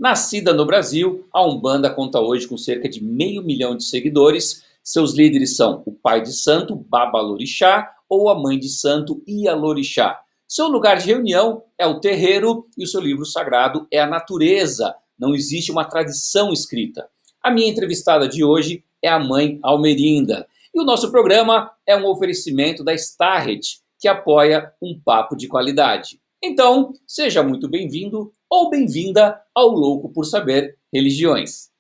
Nascida no Brasil, a Umbanda conta hoje com cerca de 500 mil de seguidores. Seus líderes são o pai de santo, Babalorixá, ou a mãe de santo, Ialorixá. Seu lugar de reunião é o terreiro e o seu livro sagrado é a natureza. Não existe uma tradição escrita. A minha entrevistada de hoje é a mãe Almerinda. E o nosso programa é um oferecimento da Starret, que apoia um papo de qualidade. Então, seja muito bem-vindo ou bem-vinda ao Louco por Saber Religiões.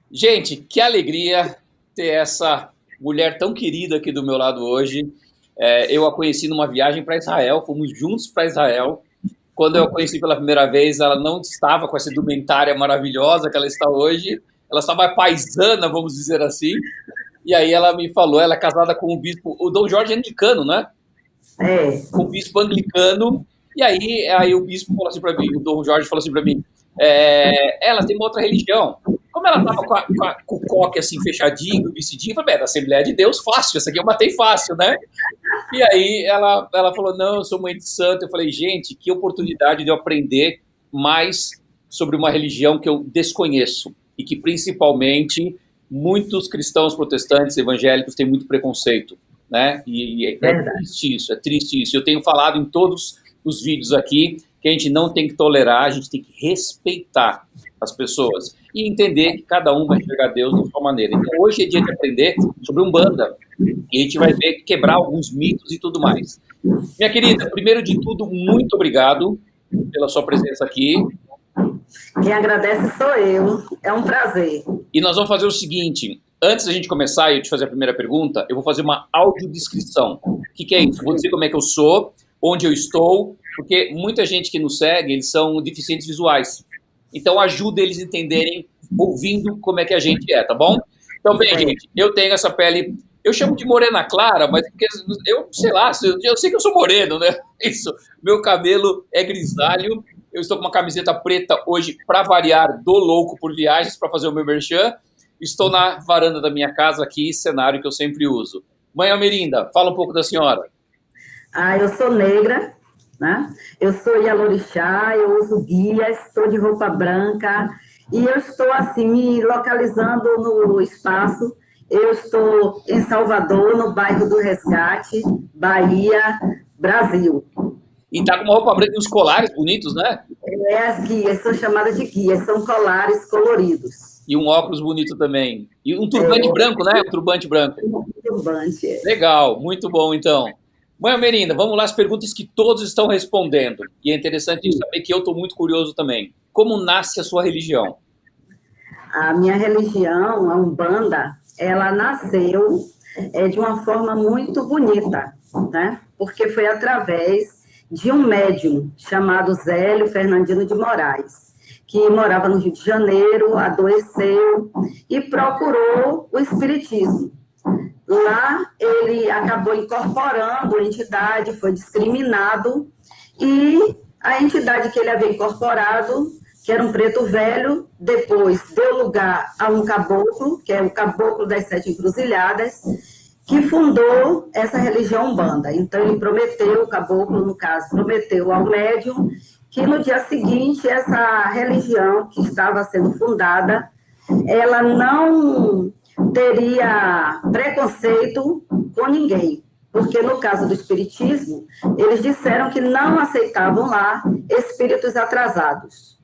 Gente, que alegria ter essa mulher tão querida aqui do meu lado hoje. Eu a conheci numa viagem para Israel, fomos juntos para Israel. Quando eu a conheci pela primeira vez, ela não estava com essa indumentária maravilhosa que ela está hoje. Ela estava paisana, vamos dizer assim. E aí ela me falou, ela é casada com o bispo, o Dom Jorge é anglicano, né? Com o bispo anglicano. E aí o bispo falou assim para mim, o Dom Jorge falou assim para mim, ela tem uma outra religião. Como ela estava com o coque assim fechadinho, vestidinho, eu falei, da Assembleia de Deus, fácil, essa aqui eu matei fácil, né? E aí ela falou, não, eu sou mãe de santo. Eu falei, gente, que oportunidade de eu aprender mais sobre uma religião que eu desconheço e que principalmente muitos cristãos protestantes evangélicos têm muito preconceito, né? E é triste isso. Eu tenho falado em todos os vídeos aqui que a gente não tem que tolerar, a gente tem que respeitar as pessoas e entender que cada um vai enxergar Deus de sua maneira. Então, hoje é dia de aprender sobre Umbanda e a gente vai ver, quebrar alguns mitos e tudo mais. Minha querida, primeiro de tudo, muito obrigado pela sua presença aqui. Quem agradece sou eu, é um prazer. E nós vamos fazer o seguinte, antes da gente começar e eu te fazer a primeira pergunta, eu vou fazer uma audiodescrição. O que é isso? Vou dizer como é que eu sou, onde eu estou, porque muita gente que nos segue, eles são deficientes visuais. Então, ajuda eles a entenderem, ouvindo como é que a gente é, tá bom? Então, bem, gente, eu tenho essa pele, eu chamo de morena clara, mas porque eu, sei lá, eu sei que eu sou moreno, né? Isso, meu cabelo é grisalho, eu estou com uma camiseta preta hoje, para variar, do Louco por Viagens, para fazer o meu merchan. Estou na varanda da minha casa aqui, cenário que eu sempre uso. Mãe Almerinda, fala um pouco da senhora. Eu sou negra, né? Eu sou Ialorixá, eu uso guias, estou de roupa branca e eu estou assim me localizando no espaço. Eu estou em Salvador, no bairro do Resgate, Bahia, Brasil. E tá com uma roupa branca e uns colares bonitos, né? As guias, são chamadas de guias, são colares coloridos. E um óculos bonito também. E um turbante branco, né? Um turbante branco. Um turbante, Legal, muito bom, então. Mãe Almerinda, vamos lá as perguntas que todos estão respondendo. E é interessante saber que eu estou muito curioso também. Como nasce a sua religião? A minha religião, a Umbanda, ela nasceu de uma forma muito bonita, né? Porque foi através de um médium chamado Zélio Fernandino de Moraes, que morava no Rio de Janeiro, adoeceu e procurou o espiritismo. Lá ele acabou incorporando a entidade, foi discriminado, e a entidade que ele havia incorporado, que era um preto velho, depois deu lugar a um caboclo, que é o Caboclo das Sete Encruzilhadas, que fundou essa religião Umbanda. Então ele prometeu, o caboclo, no caso, prometeu ao médium que no dia seguinte essa religião que estava sendo fundada, ela não teria preconceito com ninguém, porque no caso do espiritismo, eles disseram que não aceitavam lá espíritos atrasados,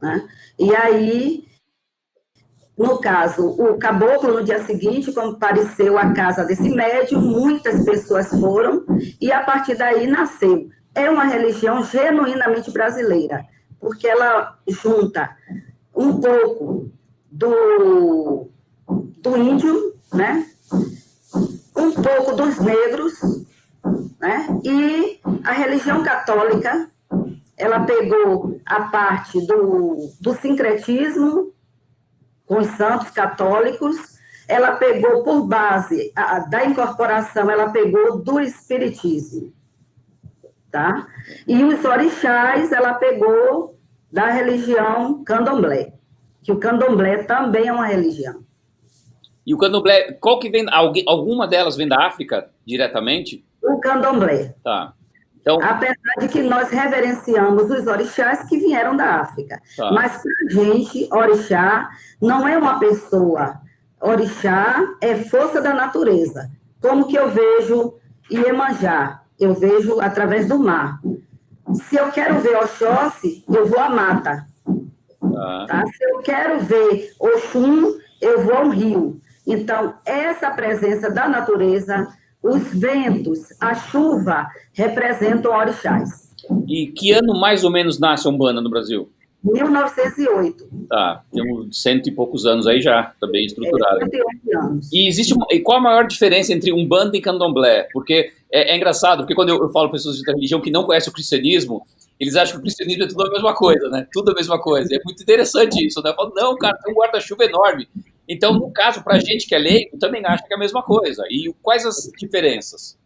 né? E aí, no caso, o caboclo, no dia seguinte, compareceu à casa desse médium, muitas pessoas foram, e a partir daí nasceu. É uma religião genuinamente brasileira, porque ela junta um pouco do índio, né? Um pouco dos negros, né? E a religião católica, ela pegou a parte do sincretismo com os santos católicos, ela pegou por base da incorporação, ela pegou do espiritismo. tá? E os orixás ela pegou da religião candomblé, que o candomblé também é uma religião. E o candomblé, qual que vem? Alguma delas vem da África diretamente? O candomblé. Tá. Então, apesar de que nós reverenciamos os orixás que vieram da África. Tá. Mas, para a gente, orixá não é uma pessoa. Orixá é força da natureza. Como que eu vejo Iemanjá? Eu vejo através do mar. Se eu quero ver Oxóssi, eu vou à mata. Tá? Se eu quero ver Oxum, eu vou ao rio. Então, essa presença da natureza, os ventos, a chuva, representam orixás. E que ano mais ou menos nasce a Umbanda no Brasil? 1908. Tá, temos 100 e poucos anos aí já, tá bem estruturado. 108 anos. E qual a maior diferença entre Umbanda e Candomblé? Porque é engraçado, porque quando eu falo para pessoas de religião que não conhecem o cristianismo, eles acham que o cristianismo é tudo a mesma coisa, né? Tudo a mesma coisa. É muito interessante isso, né? Eu falo, não, cara, tem um guarda-chuva enorme. Então, no caso, para a gente que é leigo, também acha que é a mesma coisa. E quais as diferenças?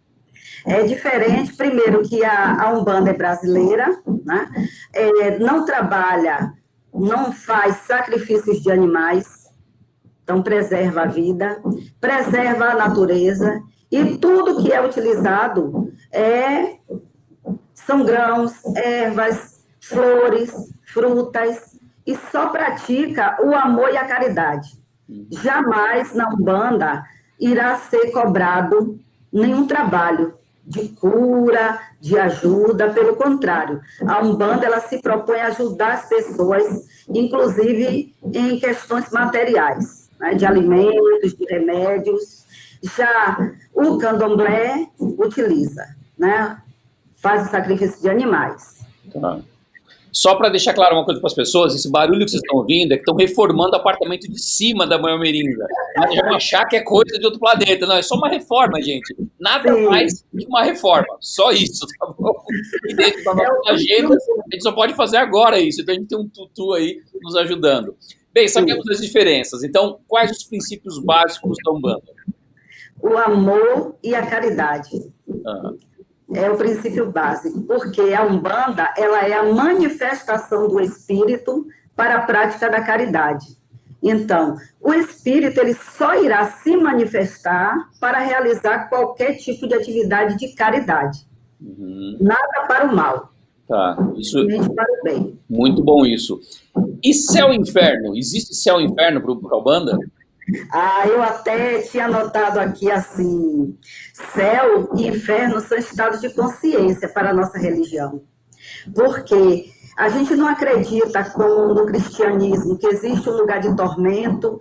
É diferente, primeiro, que a Umbanda é brasileira, né? Não trabalha, não faz sacrifícios de animais, então preserva a vida, preserva a natureza, e tudo que é utilizado são grãos, ervas, flores, frutas, e só pratica o amor e a caridade. Jamais na Umbanda irá ser cobrado nenhum trabalho de cura, de ajuda, pelo contrário. A Umbanda ela se propõe a ajudar as pessoas, inclusive em questões materiais, né, de alimentos, de remédios. Já o Candomblé utiliza, né, faz o sacrifício de animais. Tá. Só para deixar claro uma coisa para as pessoas, esse barulho que vocês estão ouvindo é que estão reformando o apartamento de cima da Mãe Almerinda. Mas já vão achar que é coisa de outro planeta. Não, é só uma reforma, gente. Nada mais que uma reforma. Só isso, tá bom? E dentro da nossa agenda, a gente só pode fazer agora isso. Então a gente tem um tutu aí nos ajudando. Bem, sabemos as diferenças. Então, quais os princípios básicos da Umbanda? O amor e a caridade. É o princípio básico, porque a Umbanda ela é a manifestação do espírito para a prática da caridade. Então, o espírito ele só irá se manifestar para realizar qualquer tipo de atividade de caridade. Nada para o mal. Tá, isso para o bem. Muito bom isso. E céu e inferno? Existe céu e inferno para a Umbanda? Eu até tinha anotado aqui assim, céu e inferno são estados de consciência para a nossa religião. Porque a gente não acredita, como no cristianismo, que existe um lugar de tormento,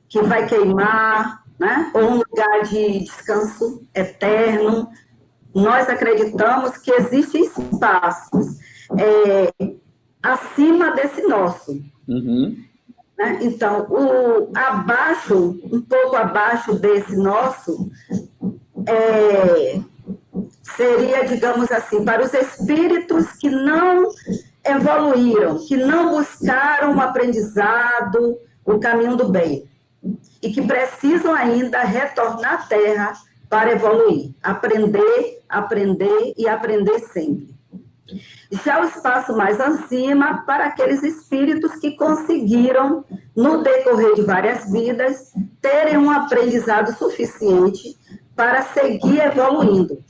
que vai queimar, né? Ou um lugar de descanso eterno. Nós acreditamos que existem espaços acima desse nosso. Então, um pouco abaixo desse nosso, seria, digamos assim, para os espíritos que não evoluíram, que não buscaram o aprendizado, o caminho do bem, e que precisam ainda retornar à Terra para evoluir, aprender e aprender sempre. Já o espaço mais acima, para aqueles espíritos que conseguiram, no decorrer de várias vidas, terem um aprendizado suficiente para seguir evoluindo.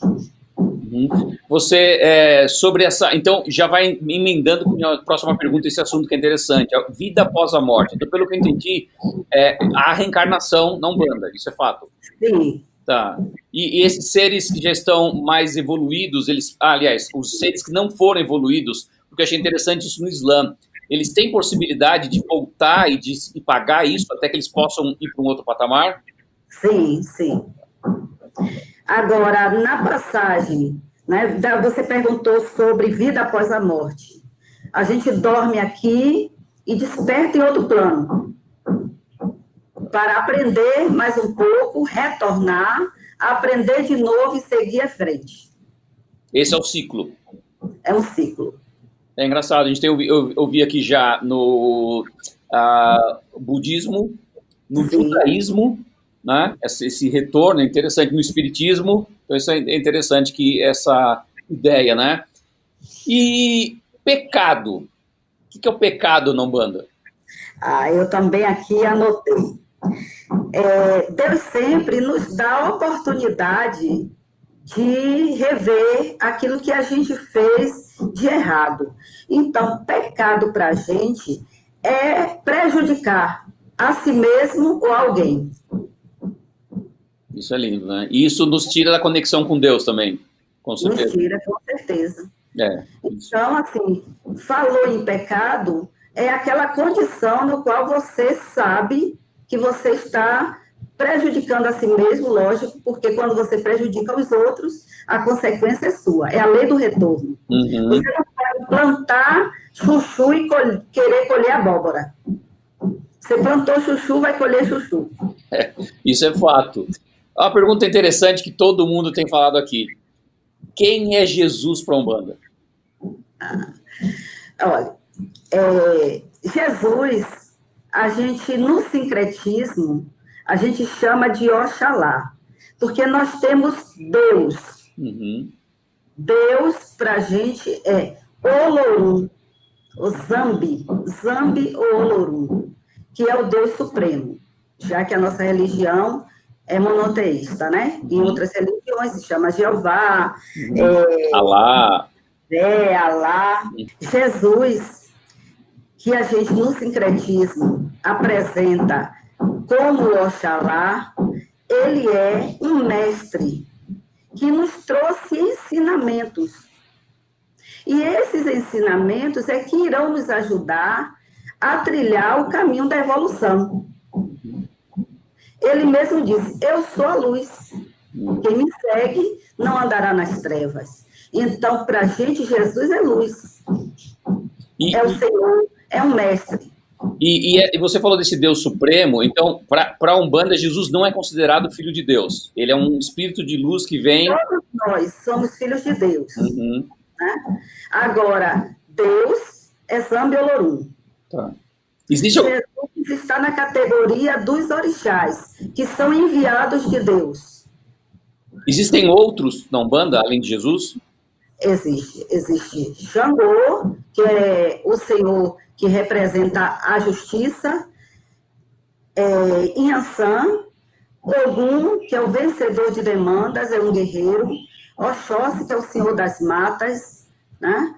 Você, sobre essa... Então, já vai emendando com a próxima pergunta esse assunto que é interessante. A vida após a morte. Então, pelo que eu entendi, a reencarnação na Umbanda, isso é fato? Sim. Tá. E esses seres que já estão mais evoluídos, aliás, os seres que não foram evoluídos, porque eu achei interessante isso no Islã, eles têm possibilidade de voltar e de pagar isso até que eles possam ir para um outro patamar? Sim, sim. Agora, na passagem, né, você perguntou sobre vida após a morte. A gente dorme aqui e desperta em outro plano, para aprender mais um pouco, retornar, aprender de novo e seguir à frente. Esse é o ciclo. É um ciclo. É engraçado, a gente eu vi aqui já no budismo, no judaísmo né? Esse retorno é interessante no espiritismo, então isso é interessante que essa ideia, né? E pecado, o que é o pecado na Umbanda? Eu também aqui anotei. Deus sempre nos dá a oportunidade de rever aquilo que a gente fez de errado. Então, pecado para a gente é prejudicar a si mesmo ou alguém. Isso é lindo, né? E isso nos tira da conexão com Deus também, com certeza. Nos tira, com certeza. Isso. Então, assim, falou em pecado, é aquela condição no qual você sabe que você está prejudicando a si mesmo, lógico, porque quando você prejudica os outros, a consequência é sua. É a lei do retorno. Uhum. Você não pode plantar chuchu e querer colher abóbora. Você plantou chuchu, vai colher chuchu. Isso é fato. Uma pergunta interessante que todo mundo tem falado aqui. Quem é Jesus para a Umbanda? Olha, Jesus, a gente, no sincretismo, a gente chama de Oxalá, porque nós temos Deus. Uhum. Deus, para a gente, é Olorum, o Zambi ou Olorum, que é o Deus Supremo, já que a nossa religião é monoteísta, né? Em outras religiões se chama Jeová, Alá. Alá. Jesus, que a gente no sincretismo apresenta como Oxalá, ele é um mestre que nos trouxe ensinamentos. E esses ensinamentos é que irão nos ajudar a trilhar o caminho da evolução. Ele mesmo disse, eu sou a luz. Quem me segue não andará nas trevas. Então, para a gente, Jesus é luz. É o Senhor, é um mestre. E você falou desse Deus Supremo, então, para a Umbanda, Jesus não é considerado filho de Deus. Ele é um espírito de luz que vem... Todos nós somos filhos de Deus. Uhum. Né? Agora, Deus é Zambi Olorum. Tá. Jesus está na categoria dos orixás, que são enviados de Deus. Existem outros na Umbanda, além de Jesus? Existe Xangô, que é o Senhor que representa a justiça, Inhansã, Ogum, que é o vencedor de demandas, é um guerreiro, Oxóssi, que é o Senhor das matas, né?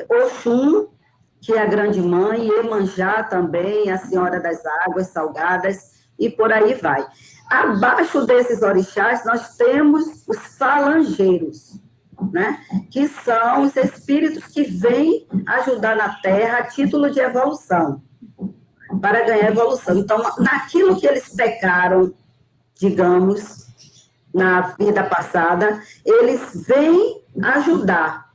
Oxum, que é a grande mãe, Iemanjá também, a Senhora das águas salgadas, e por aí vai. Abaixo desses orixás, nós temos os falangeiros, né? Que são os espíritos que vêm ajudar na Terra a título de evolução, para ganhar evolução. Então, naquilo que eles pecaram, digamos, na vida passada, eles vêm ajudar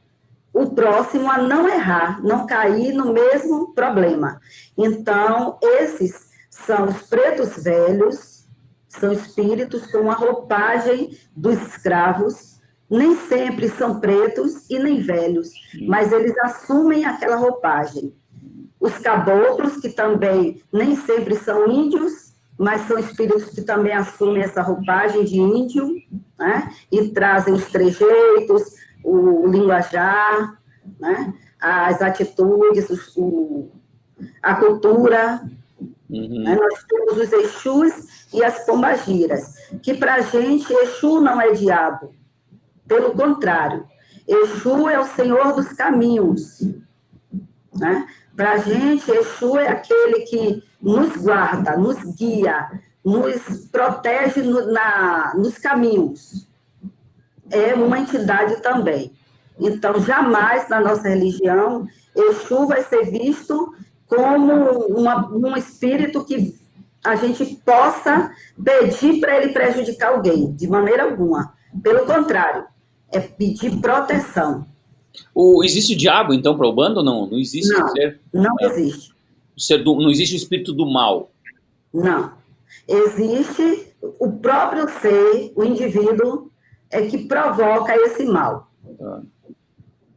o próximo a não errar, não cair no mesmo problema. Então, esses são os pretos velhos, são espíritos com a roupagem dos escravos, nem sempre são pretos e nem velhos, mas eles assumem aquela roupagem. Os caboclos, que também nem sempre são índios, mas são espíritos que também assumem essa roupagem de índio, né? E trazem os trejeitos, o linguajar, né? As atitudes, a cultura. Uhum. Né? Nós temos os Exus e as Pombagiras, que para a gente, Exu não é diabo. Pelo contrário, Exu é o Senhor dos caminhos. Né? Para a gente, Exu é aquele que nos guarda, nos guia, nos protege nos caminhos. É uma entidade também. Então, jamais na nossa religião, Exu vai ser visto como um espírito que a gente possa pedir para ele prejudicar alguém, de maneira alguma. Pelo contrário, é pedir proteção. Existe o diabo, então, para a Umbanda ou não? Não existe não, ser? Não existe. Não existe o espírito do mal? Não. Existe o próprio ser, o indivíduo, que provoca esse mal. Tá.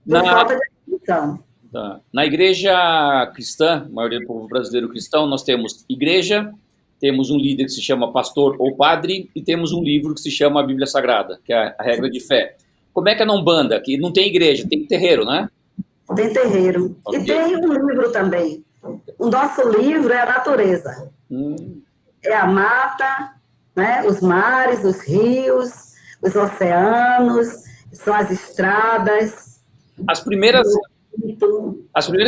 Por falta de atenção. Tá. Na igreja cristã, a maioria do povo brasileiro cristão, nós temos igreja, temos um líder que se chama pastor ou padre, e temos um livro que se chama a Bíblia Sagrada, que é a regra de fé. Como é que é na Umbanda? Que não tem igreja, tem terreiro, né? Tem terreiro. Okay. E tem um livro também. O nosso livro é a natureza. É a mata, né? Os mares, os rios, os oceanos, são as estradas. As primeiras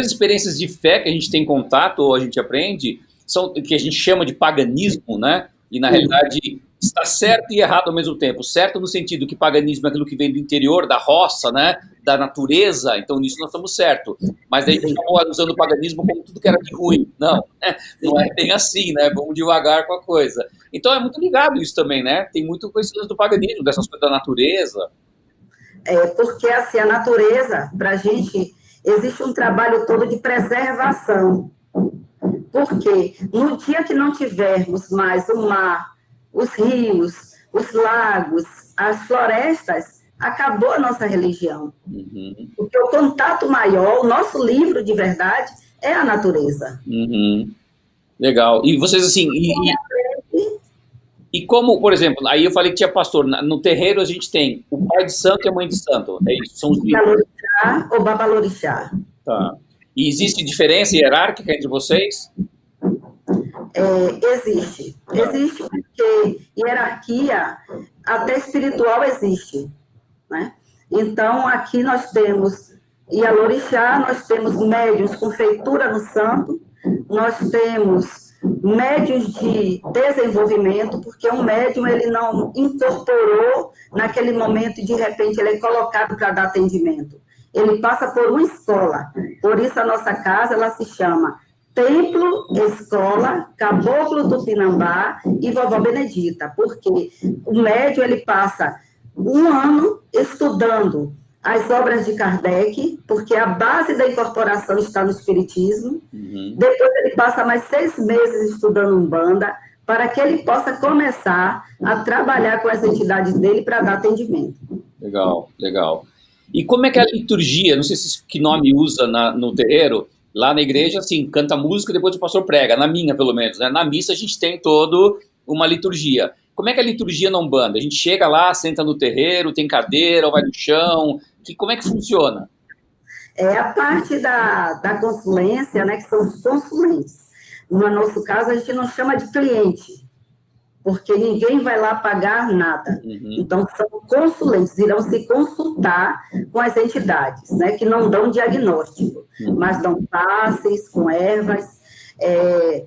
experiências de fé que a gente tem contato, ou a gente aprende, são que a gente chama de paganismo, né? E, na realidade, está certo e errado ao mesmo tempo. Certo no sentido que paganismo é aquilo que vem do interior, da roça, né? Da natureza, então nisso nós estamos certos. Mas aí a gente acabou usando o paganismo como tudo que era de ruim. Não, não é bem assim, né? Vamos devagar com a coisa. Então é muito ligado isso também, né? Tem muito conhecimento do paganismo, dessas coisas da natureza. Porque assim, a natureza, para a gente, existe um trabalho todo de preservação. Porque no dia que não tivermos mais o mar, os rios, os lagos, as florestas, acabou a nossa religião. Porque o contato maior, o nosso livro de verdade, é a natureza. Legal. E vocês, assim... E como, por exemplo, aí eu falei que tinha pastor, no terreiro a gente tem o pai de santo e a mãe de santo. É isso, são os Babalorixá ou Babalorixá. Tá. E existe diferença hierárquica entre vocês? Existe. Existe porque hierarquia, até espiritual, existe. Né? Então, aqui nós temos Ialorixá, nós temos médiuns com feitura no santo, nós temos médiuns de desenvolvimento, porque um médium ele não incorporou naquele momento e de repente ele é colocado para dar atendimento. Ele passa por uma escola. Por isso a nossa casa ela se chama Templo, Escola, Caboclo Tupinambá e Vovó Benedita, porque o médium ele passa um ano estudando as obras de Kardec, porque a base da incorporação está no Espiritismo. Depois ele passa mais 6 meses estudando Umbanda, para que ele possa começar a trabalhar com as entidades dele para dar atendimento. Legal, legal. E como é que é a liturgia? Não sei se que nome usa no terreiro. Lá na igreja, assim, canta música e depois o pastor prega. Na minha, pelo menos, né? Na missa a gente tem toda uma liturgia. Como é que é a liturgia na Umbanda? A gente chega lá, senta no terreiro, tem cadeira, ou vai no chão? Como é que funciona? A parte da consulência, né, que são os consulentes. No nosso caso, a gente não chama de cliente, porque ninguém vai lá pagar nada. Então, são consulentes, irão se consultar com as entidades, né, que não dão diagnóstico, mas dão passes com ervas,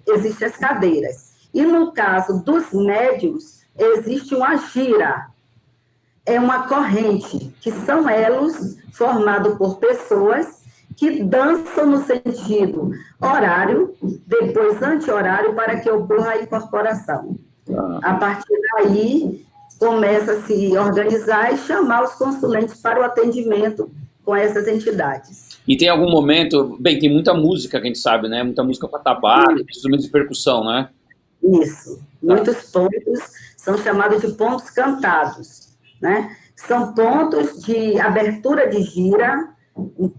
existem as cadeiras. E no caso dos médiuns, existe uma gira, é uma corrente, que são elos formados por pessoas que dançam no sentido horário, depois anti-horário, para que ocorra a incorporação. A partir daí, começa a se organizar e chamar os consulentes para o atendimento com essas entidades. E tem algum momento... Bem, tem muita música, que a gente sabe, né? Muita música para tabaco, instrumentos de percussão, né? Isso. Muitos pontos são chamados de pontos cantados, né? São pontos de abertura de gira,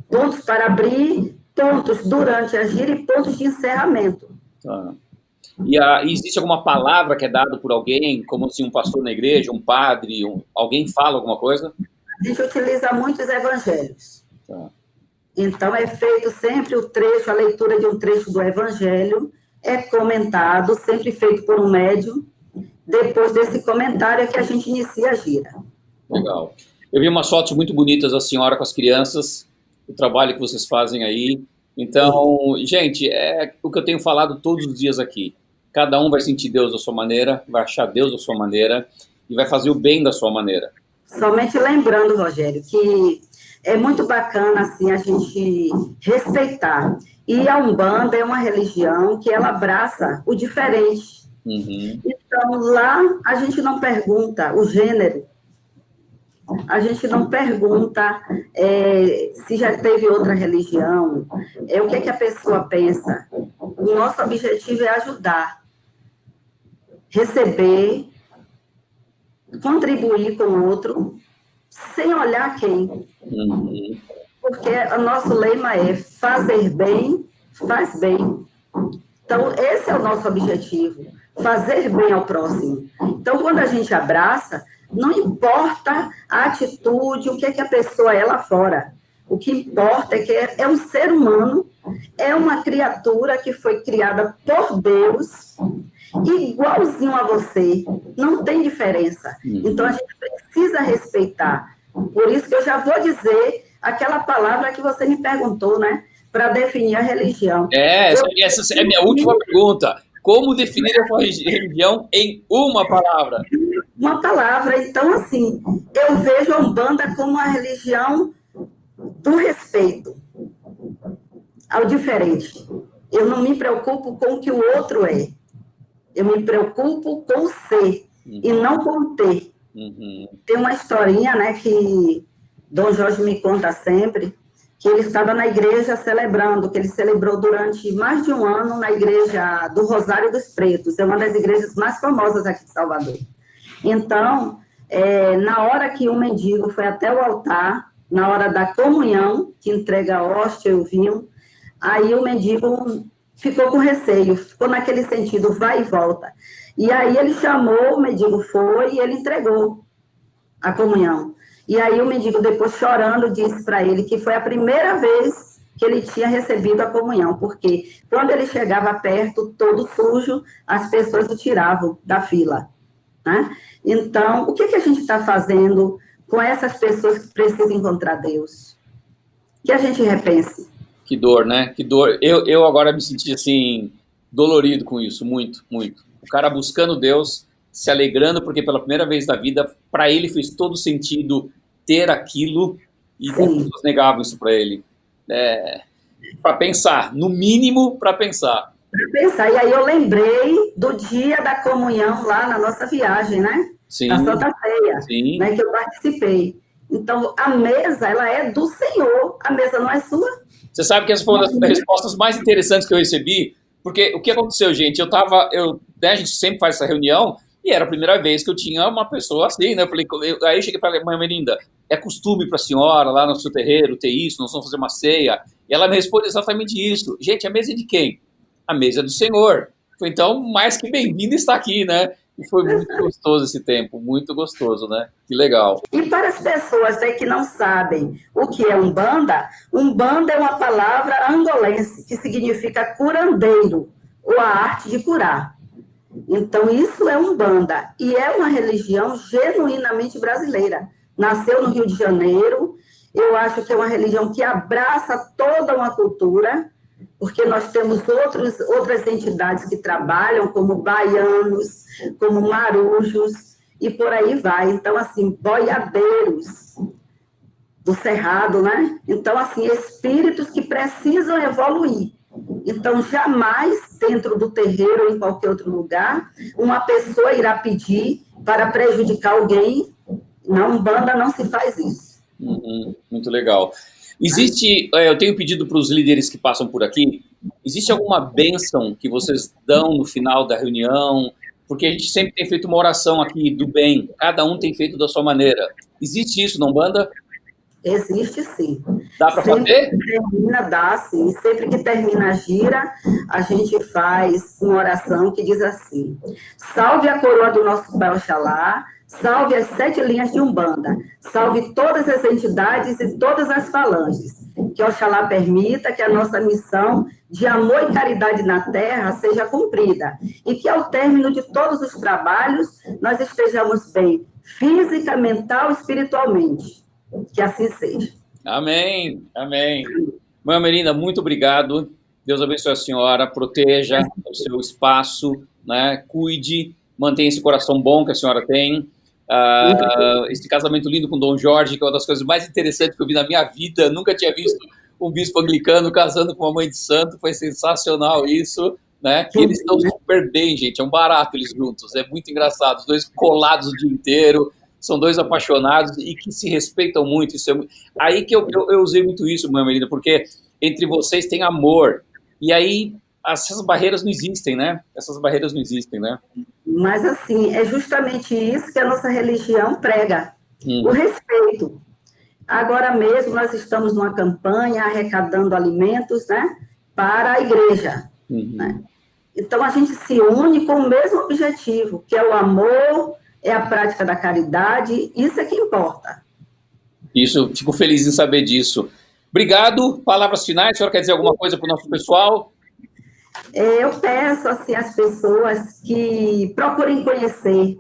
pontos para abrir, pontos durante a gira e pontos de encerramento. E existe alguma palavra que é dada por alguém, como assim, um pastor na igreja, um padre, alguém fala alguma coisa? A gente utiliza muitos evangelhos. Então, é feito sempre o trecho, a leitura de um trecho do evangelho, é comentado, sempre feito por um médium. Depois desse comentário é que a gente inicia a gira. Legal. Eu vi umas fotos muito bonitas da senhora com as crianças, o trabalho que vocês fazem aí. Então, gente, é o que eu tenho falado todos os dias aqui. Cada um vai sentir Deus da sua maneira, vai achar Deus da sua maneira e vai fazer o bem da sua maneira. Somente lembrando, Rogério, que é muito bacana assim, a gente respeitar. E a Umbanda é uma religião que ela abraça o diferente. Então, lá a gente não pergunta o gênero, a gente não pergunta se já teve outra religião, o que é que a pessoa pensa. O nosso objetivo é ajudar, receber, contribuir com o outro, sem olhar quem. Porque o nosso lema é fazer bem, faz bem. Então, esse é o nosso objetivo. fazer bem ao próximo. Então, quando a gente abraça, não importa a atitude, o que é que a pessoa é lá fora. O que importa é que é um ser humano, é uma criatura que foi criada por Deus, igualzinho a você, não tem diferença. Então, a gente precisa respeitar. Por isso que eu já vou dizer aquela palavra que você me perguntou, né? Para definir a religião. Essa é a minha última pergunta. Como definir a sua religião em uma palavra? Uma palavra. Então, assim, eu vejo a Umbanda como a religião do respeito ao diferente. Eu não me preocupo com o que o outro é. Eu me preocupo com o ser e não com o ter. Tem uma historinha, né, que Dom Jorge me conta sempre, que ele estava na igreja celebrando, que ele celebrou durante mais de um ano na igreja do Rosário dos Pretos, é uma das igrejas mais famosas aqui de Salvador. Então, na hora que o mendigo foi até o altar, na hora da comunhão, que entrega a hóstia e o vinho, aí o mendigo ficou com receio, ficou naquele sentido, vai e volta. E aí ele chamou, o mendigo foi e ele entregou a comunhão. E aí o mendigo, depois chorando, disse para ele que foi a primeira vez que ele tinha recebido a comunhão, porque quando ele chegava perto, todo sujo, as pessoas o tiravam da fila, né? Então, o que a gente está fazendo com essas pessoas que precisam encontrar Deus? Que a gente repense. Que dor, né? Que dor. Eu agora me senti, assim, dolorido com isso, muito, muito. O cara buscando Deus, se alegrando, porque pela primeira vez na vida, para ele fez todo sentido ter aquilo, e as pessoas negavam isso para ele. Para pensar, no mínimo para pensar. Para pensar. E aí eu lembrei do dia da comunhão lá na nossa viagem, né? Sim. Na Santa Ceia, Sim. Né, que eu participei. Então, a mesa, ela é do Senhor, a mesa não é sua. Você sabe que essa foi uma das respostas mais interessantes que eu recebi, porque o que aconteceu, gente? A gente sempre faz essa reunião, e era a primeira vez que eu tinha uma pessoa assim, né? Aí eu cheguei para ela, mãe Melinda, é costume para a senhora lá no seu terreiro ter isso, nós vamos fazer uma ceia. E ela me responde exatamente isso. Gente, a mesa é de quem? A mesa é do Senhor. Então, mais que bem-vindo estar aqui, né? E foi muito gostoso esse tempo, muito gostoso, né? Que legal. E para as pessoas que não sabem o que é Umbanda, Umbanda é uma palavra angolense, que significa curandeiro, ou a arte de curar. Então, isso é Umbanda, e é uma religião genuinamente brasileira. Nasceu no Rio de Janeiro, eu acho que é uma religião que abraça toda uma cultura, porque nós temos outras entidades que trabalham, como baianos, como marujos, e por aí vai. Então, assim, boiadeiros do Cerrado, né? Então, assim, espíritos que precisam evoluir. Então, jamais, dentro do terreiro ou em qualquer outro lugar, uma pessoa irá pedir para prejudicar alguém. Na Umbanda não se faz isso. Muito legal. Eu tenho pedido para os líderes que passam por aqui, existe alguma bênção que vocês dão no final da reunião? Porque a gente sempre tem feito uma oração aqui do bem, cada um tem feito da sua maneira. Existe isso na Umbanda? Existe, sim. Dá para fazer? Dá, sim. Sempre que termina a gira, a gente faz uma oração que diz assim: salve a coroa do nosso Pai Oxalá, salve as 7 linhas de Umbanda, salve todas as entidades e todas as falanges. Que Oxalá permita que a nossa missão de amor e caridade na Terra seja cumprida e que ao término de todos os trabalhos nós estejamos bem, física, mental e espiritualmente. Que assim seja. Amém, amém. Mãe Melinda, muito obrigado. Deus abençoe a senhora, proteja o seu espaço, né? Cuide, mantenha esse coração bom que a senhora tem. Esse casamento lindo com Dom Jorge, que é uma das coisas mais interessantes que eu vi na minha vida. Nunca tinha visto um bispo anglicano casando com uma mãe de santo. Foi sensacional isso, né? E eles estão super bem, gente. É um barato eles juntos. É muito engraçado. Os dois colados o dia inteiro. São dois apaixonados e que se respeitam muito. Isso aí que eu usei muito isso, Mãe Melinda, porque entre vocês tem amor. E aí essas barreiras não existem, né? Essas barreiras não existem, né? Mas, assim, é justamente isso que a nossa religião prega. O respeito. Agora mesmo nós estamos numa campanha arrecadando alimentos, né, para a igreja. Né? Então, a gente se une com o mesmo objetivo, que é o amor, é a prática da caridade, isso é que importa. Isso, fico feliz em saber disso. Obrigado. Palavras finais, a senhora quer dizer alguma coisa para o nosso pessoal? Eu peço assim, às pessoas que procurem conhecer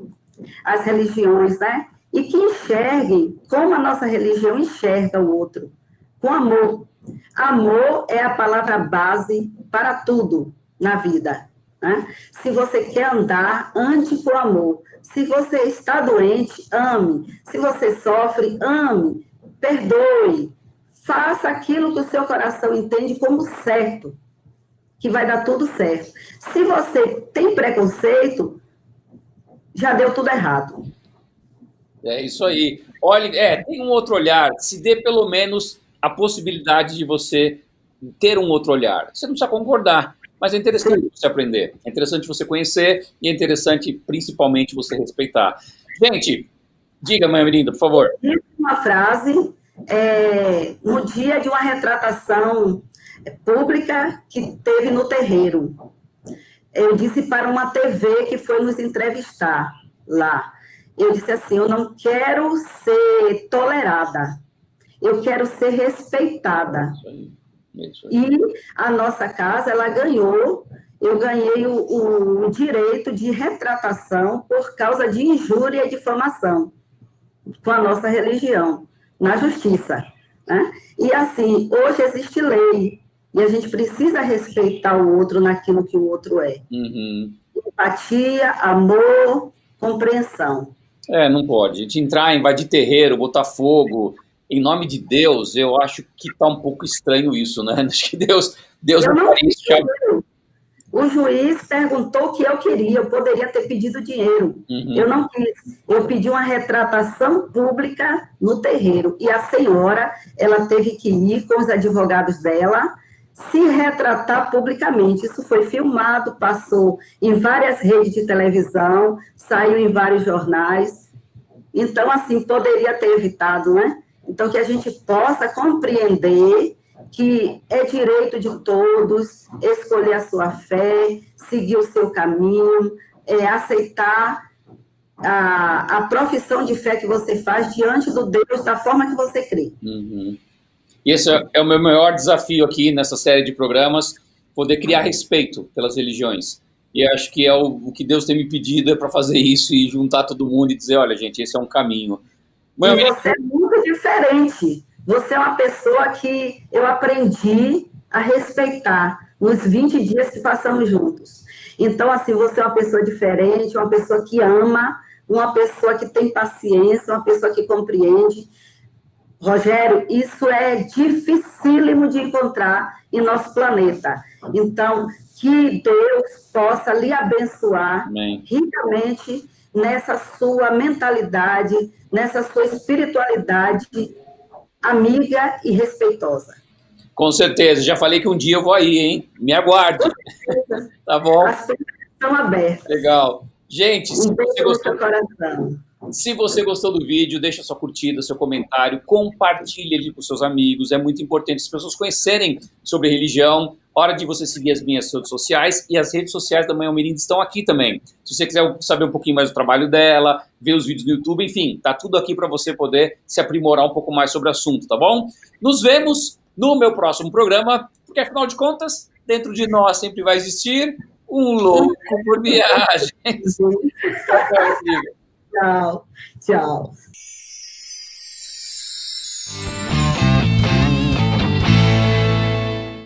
as religiões, né? E que enxerguem como a nossa religião enxerga o outro, com amor. Amor é a palavra base para tudo na vida, né? Se você quer andar, ande com amor. Se você está doente, ame. Se você sofre, ame. Perdoe. Faça aquilo que o seu coração entende como certo, que vai dar tudo certo. Se você tem preconceito, já deu tudo errado. É isso aí. Olha, tem um outro olhar. Se dê pelo menos a possibilidade de você ter um outro olhar. Você não precisa concordar, mas é interessante você aprender. É interessante você conhecer e é interessante, principalmente, você respeitar. Gente, diga, mãe linda, por favor. Uma frase, no dia de uma retratação pública que teve no terreiro. Eu disse para uma TV que foi nos entrevistar lá. Eu disse assim, eu não quero ser tolerada, eu quero ser respeitada. Isso aí. E a nossa casa, ela ganhou, eu ganhei o direito de retratação por causa de injúria e difamação com a nossa religião, na justiça, né? E assim, hoje existe lei, e a gente precisa respeitar o outro naquilo que o outro é. Uhum. Empatia, amor, compreensão. Não pode. A gente entrar, invadir terreiro, botar fogo, em nome de Deus, eu acho que está um pouco estranho isso, né? Acho que Deus não faria isso. O juiz perguntou o que eu queria, eu poderia ter pedido dinheiro. Uhum. Eu não quis. Eu pedi uma retratação pública no terreiro. E a senhora, ela teve que ir com os advogados dela, se retratar publicamente. Isso foi filmado, passou em várias redes de televisão, saiu em vários jornais. Então, assim, poderia ter evitado, né? Então, que a gente possa compreender que é direito de todos escolher a sua fé, seguir o seu caminho, aceitar a profissão de fé que você faz diante do Deus da forma que você crê. Uhum. E esse é o meu maior desafio aqui nessa série de programas, poder criar respeito pelas religiões. E acho que o que Deus tem me pedido é para fazer isso e juntar todo mundo e dizer, olha, gente, esse é um caminho. Você é muito diferente. Você é uma pessoa que eu aprendi a respeitar nos 20 dias que passamos juntos. Então, assim, você é uma pessoa diferente, uma pessoa que ama, uma pessoa que tem paciência, uma pessoa que compreende. Rogério, isso é dificílimo de encontrar em nosso planeta. Então, que Deus possa lhe abençoar ricamente nessa sua mentalidade, nessa sua espiritualidade amiga e respeitosa. Com certeza. Já falei que um dia eu vou aí, hein? Me aguarde. Tá bom? As portas estão abertas. Legal. Gente, se você gostou do vídeo, deixa sua curtida, seu comentário, compartilhe ele com seus amigos. É muito importante as pessoas conhecerem sobre religião. Hora de você seguir as minhas redes sociais e as redes sociais da Mãe Almirim estão aqui também. Se você quiser saber um pouquinho mais do trabalho dela, ver os vídeos no YouTube, enfim, tá tudo aqui para você poder se aprimorar um pouco mais sobre o assunto, tá bom? Nos vemos no meu próximo programa, porque afinal de contas, dentro de nós sempre vai existir um louco por viagens. Tchau, tchau.